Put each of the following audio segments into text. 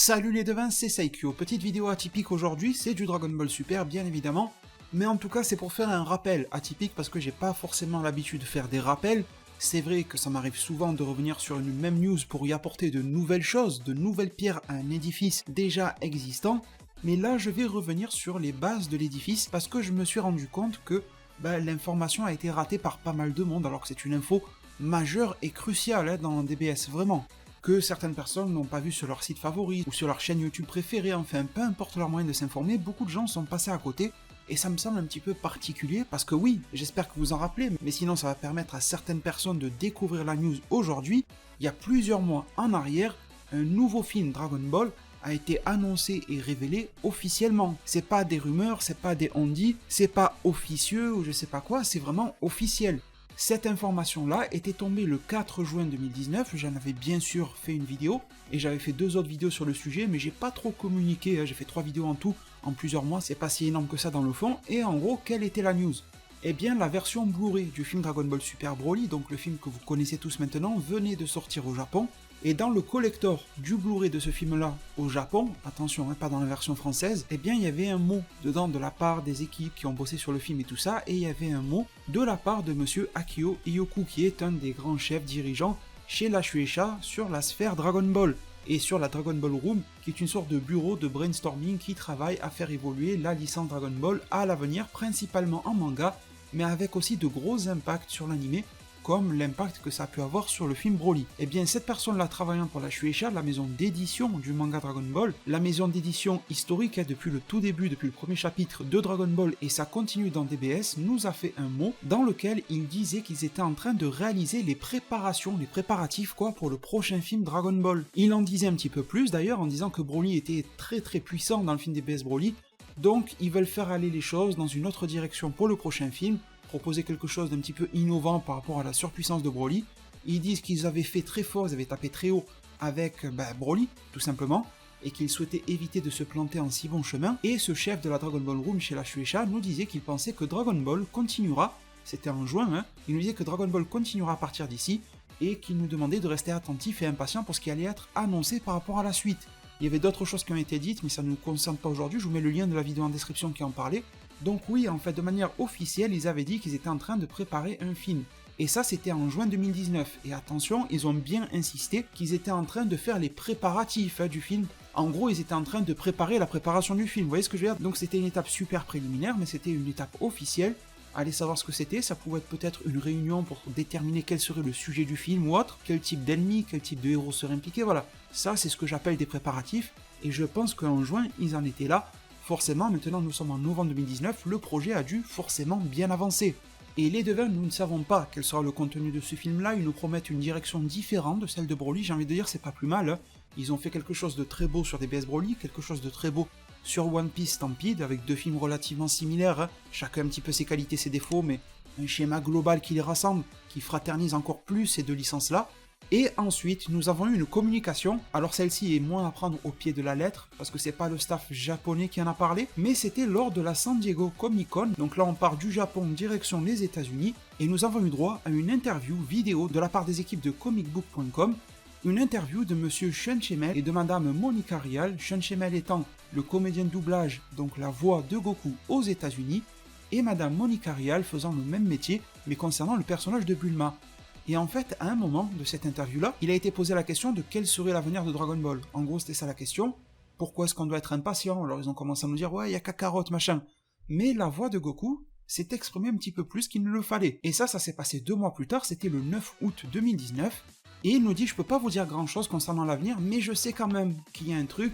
Salut les devins, c'est Saikyo. Petite vidéo atypique aujourd'hui, c'est du Dragon Ball Super bien évidemment, mais en tout cas c'est pour faire un rappel atypique parce que j'ai pas forcément l'habitude de faire des rappels. C'est vrai que ça m'arrive souvent de revenir sur une même news pour y apporter de nouvelles choses, de nouvelles pierres à un édifice déjà existant, mais là je vais revenir sur les bases de l'édifice parce que je me suis rendu compte que l'information a été ratée par pas mal de monde alors que c'est une info majeure et cruciale dans DBS, vraiment. Que certaines personnes n'ont pas vu sur leur site favori ou sur leur chaîne YouTube préférée, enfin peu importe leur moyen de s'informer, beaucoup de gens sont passés à côté et ça me semble un petit peu particulier parce que oui, j'espère que vous en rappelez, mais sinon ça va permettre à certaines personnes de découvrir la news aujourd'hui. Il y a plusieurs mois en arrière, un nouveau film Dragon Ball a été annoncé et révélé officiellement. C'est pas des rumeurs, c'est pas des on-dit, c'est pas officieux ou je sais pas quoi, c'est vraiment officiel. Cette information-là était tombée le 4 juin 2019, j'en avais bien sûr fait une vidéo, et j'avais fait 2 autres vidéos sur le sujet, mais j'ai pas trop communiqué, j'ai fait 3 vidéos en tout, en plusieurs mois, c'est pas si énorme que ça dans le fond, et en gros, quelle était la news ? Eh bien, la version Blu-ray du film Dragon Ball Super Broly, donc le film que vous connaissez tous maintenant, venait de sortir au Japon, et dans le collector du Blu-ray de ce film-là au Japon, attention, pas dans la version française, eh bien il y avait un mot dedans de la part des équipes qui ont bossé sur le film et tout ça, et il y avait un mot de la part de monsieur Akio Iyoku, qui est un des grands chefs dirigeants chez la Shueisha sur la sphère Dragon Ball, et sur la Dragon Ball Room, qui est une sorte de bureau de brainstorming qui travaille à faire évoluer la licence Dragon Ball à l'avenir, principalement en manga, mais avec aussi de gros impacts sur l'anime, comme l'impact que ça a pu avoir sur le film Broly. Et bien cette personne-là travaillant pour la Shueisha, la maison d'édition du manga Dragon Ball, la maison d'édition historique depuis le tout début, depuis le premier chapitre de Dragon Ball, et ça continue dans DBS, nous a fait un mot dans lequel il disait qu'ils étaient en train de réaliser les préparations, les préparatifs pour le prochain film Dragon Ball. Il en disait un petit peu plus d'ailleurs en disant que Broly était très puissant dans le film DBS Broly, donc ils veulent faire aller les choses dans une autre direction pour le prochain film, proposer quelque chose d'un petit peu innovant par rapport à la surpuissance de Broly. Ils disent qu'ils avaient fait très fort, ils avaient tapé très haut avec Broly, tout simplement, et qu'ils souhaitaient éviter de se planter en si bon chemin. Et ce chef de la Dragon Ball Room chez la Shueisha nous disait qu'il pensait que Dragon Ball continuera, c'était en juin, il nous disait que Dragon Ball continuera à partir d'ici, et qu'il nous demandait de rester attentifs et impatients pour ce qui allait être annoncé par rapport à la suite. Il y avait d'autres choses qui ont été dites, mais ça ne nous concerne pas aujourd'hui, je vous mets le lien de la vidéo en description qui en parlait. Donc oui, en fait, de manière officielle, ils avaient dit qu'ils étaient en train de préparer un film. Et ça, c'était en juin 2019. Et attention, ils ont bien insisté qu'ils étaient en train de faire les préparatifs du film. En gros, ils étaient en train de préparer la préparation du film, vous voyez ce que je veux dire ? Donc c'était une étape super préliminaire, mais c'était une étape officielle. Allez savoir ce que c'était, ça pouvait être peut-être une réunion pour déterminer quel serait le sujet du film ou autre, quel type d'ennemi, quel type de héros serait impliqué, voilà. Ça, c'est ce que j'appelle des préparatifs, et je pense qu'en juin, ils en étaient là. Forcément, maintenant nous sommes en novembre 2019, le projet a dû forcément bien avancer. Et les devins, nous ne savons pas quel sera le contenu de ce film-là, ils nous promettent une direction différente de celle de Broly, j'ai envie de dire c'est pas plus mal. Ils ont fait quelque chose de très beau sur DBS Broly, quelque chose de très beau sur One Piece Stampede, avec 2 films relativement similaires, chacun un petit peu ses qualités, ses défauts, mais un schéma global qui les rassemble, qui fraternise encore plus ces 2 licences-là. Et ensuite, nous avons eu une communication, alors celle-ci est moins à prendre au pied de la lettre, parce que c'est pas le staff japonais qui en a parlé, mais c'était lors de la San Diego Comic Con, donc là on part du Japon direction les États-Unis, et nous avons eu droit à une interview vidéo de la part des équipes de comicbook.com, une interview de monsieur Sean Schemmel et de madame Monica Rial, Sean Schemmel étant le comédien de doublage, donc la voix de Goku aux États-Unis, et madame Monica Rial faisant le même métier, mais concernant le personnage de Bulma. Et en fait, à un moment de cette interview-là, il a été posé la question de quel serait l'avenir de Dragon Ball. En gros, c'était ça la question. Pourquoi est-ce qu'on doit être impatient ? Alors ils ont commencé à nous dire, ouais, il y a Kakarot, machin. Mais la voix de Goku s'est exprimée un petit peu plus qu'il ne le fallait. Et ça s'est passé 2 mois plus tard, c'était le 9 août 2019. Et il nous dit, je peux pas vous dire grand-chose concernant l'avenir, mais je sais quand même qu'il y a un truc.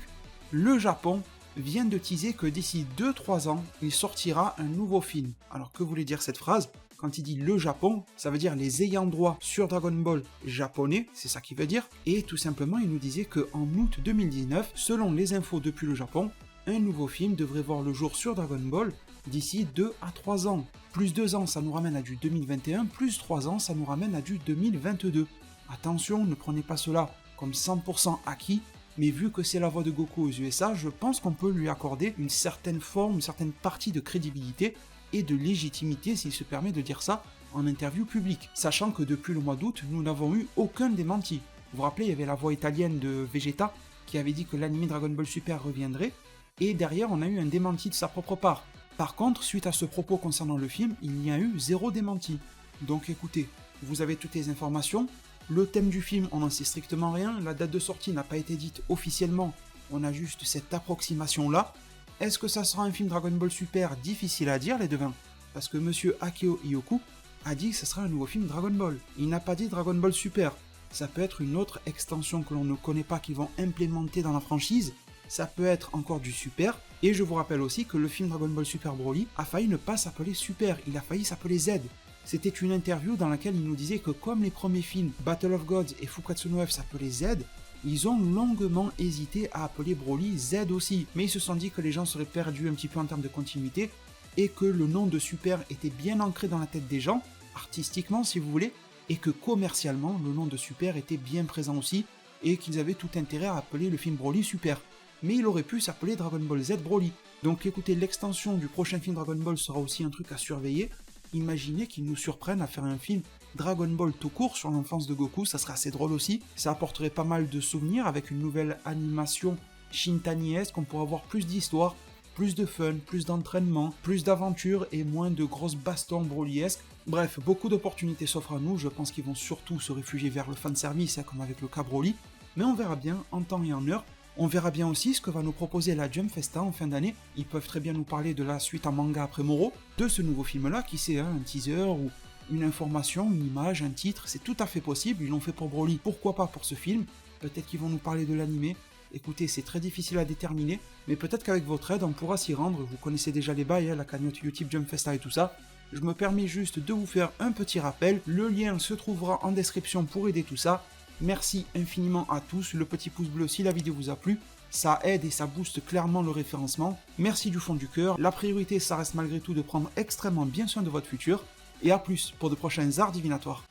Le Japon vient de teaser que d'ici 2-3 ans, il sortira un nouveau film. Alors que voulait dire cette phrase ? Quand il dit le Japon, ça veut dire les ayants droit sur Dragon Ball japonais, c'est ça qu'il veut dire, et tout simplement il nous disait qu'en août 2019, selon les infos depuis le Japon, un nouveau film devrait voir le jour sur Dragon Ball d'ici 2 à 3 ans. Plus 2 ans, ça nous ramène à du 2021, plus 3 ans, ça nous ramène à du 2022. Attention, ne prenez pas cela comme 100% acquis, mais vu que c'est la voix de Goku aux USA, je pense qu'on peut lui accorder une certaine forme, une certaine partie de crédibilité, et de légitimité s'il se permet de dire ça en interview publique, sachant que depuis le mois d'août, nous n'avons eu aucun démenti. Vous vous rappelez, il y avait la voix italienne de Vegeta qui avait dit que l'anime Dragon Ball Super reviendrait, et derrière on a eu un démenti de sa propre part. Par contre, suite à ce propos concernant le film, il n'y a eu zéro démenti. Donc écoutez, vous avez toutes les informations, le thème du film on n'en sait strictement rien, la date de sortie n'a pas été dite officiellement, on a juste cette approximation là. Est-ce que ça sera un film Dragon Ball Super? Difficile à dire les devins, parce que monsieur Akio Ioku a dit que ce sera un nouveau film Dragon Ball. Il n'a pas dit Dragon Ball Super. Ça peut être une autre extension que l'on ne connaît pas qu'ils vont implémenter dans la franchise, ça peut être encore du Super, et je vous rappelle aussi que le film Dragon Ball Super Broly a failli ne pas s'appeler Super, il a failli s'appeler Z. C'était une interview dans laquelle il nous disait que comme les premiers films Battle of Gods et Fukatsu no F s'appelaient Z, ils ont longuement hésité à appeler Broly Z aussi, mais ils se sont dit que les gens seraient perdus un petit peu en termes de continuité, et que le nom de Super était bien ancré dans la tête des gens, artistiquement si vous voulez, et que commercialement le nom de Super était bien présent aussi, et qu'ils avaient tout intérêt à appeler le film Broly Super. Mais il aurait pu s'appeler Dragon Ball Z Broly. Donc écoutez, l'extension du prochain film Dragon Ball sera aussi un truc à surveiller. Imaginez qu'ils nous surprennent à faire un film Dragon Ball tout court sur l'enfance de Goku, ça serait assez drôle aussi. Ça apporterait pas mal de souvenirs avec une nouvelle animation Shintani-esque, on pourrait avoir plus d'histoire, plus de fun, plus d'entraînement, plus d'aventure et moins de grosses bastons Brolyesques. Bref, beaucoup d'opportunités s'offrent à nous, je pense qu'ils vont surtout se réfugier vers le fanservice, comme avec le cas Broly, mais on verra bien en temps et en heure. On verra bien aussi ce que va nous proposer la Jump Festa en fin d'année. Ils peuvent très bien nous parler de la suite en manga après Moro, de ce nouveau film-là, qui sait, un teaser ou une information, une image, un titre, c'est tout à fait possible, ils l'ont fait pour Broly, pourquoi pas pour ce film? Peut-être qu'ils vont nous parler de l'animé. Écoutez, c'est très difficile à déterminer, mais peut-être qu'avec votre aide, on pourra s'y rendre, vous connaissez déjà les bails, la cagnotte YouTube Jump Festa et tout ça. Je me permets juste de vous faire un petit rappel, le lien se trouvera en description pour aider tout ça. Merci infiniment à tous, le petit pouce bleu si la vidéo vous a plu, ça aide et ça booste clairement le référencement. Merci du fond du cœur, la priorité ça reste malgré tout de prendre extrêmement bien soin de votre futur, et à plus pour de prochains arts divinatoires.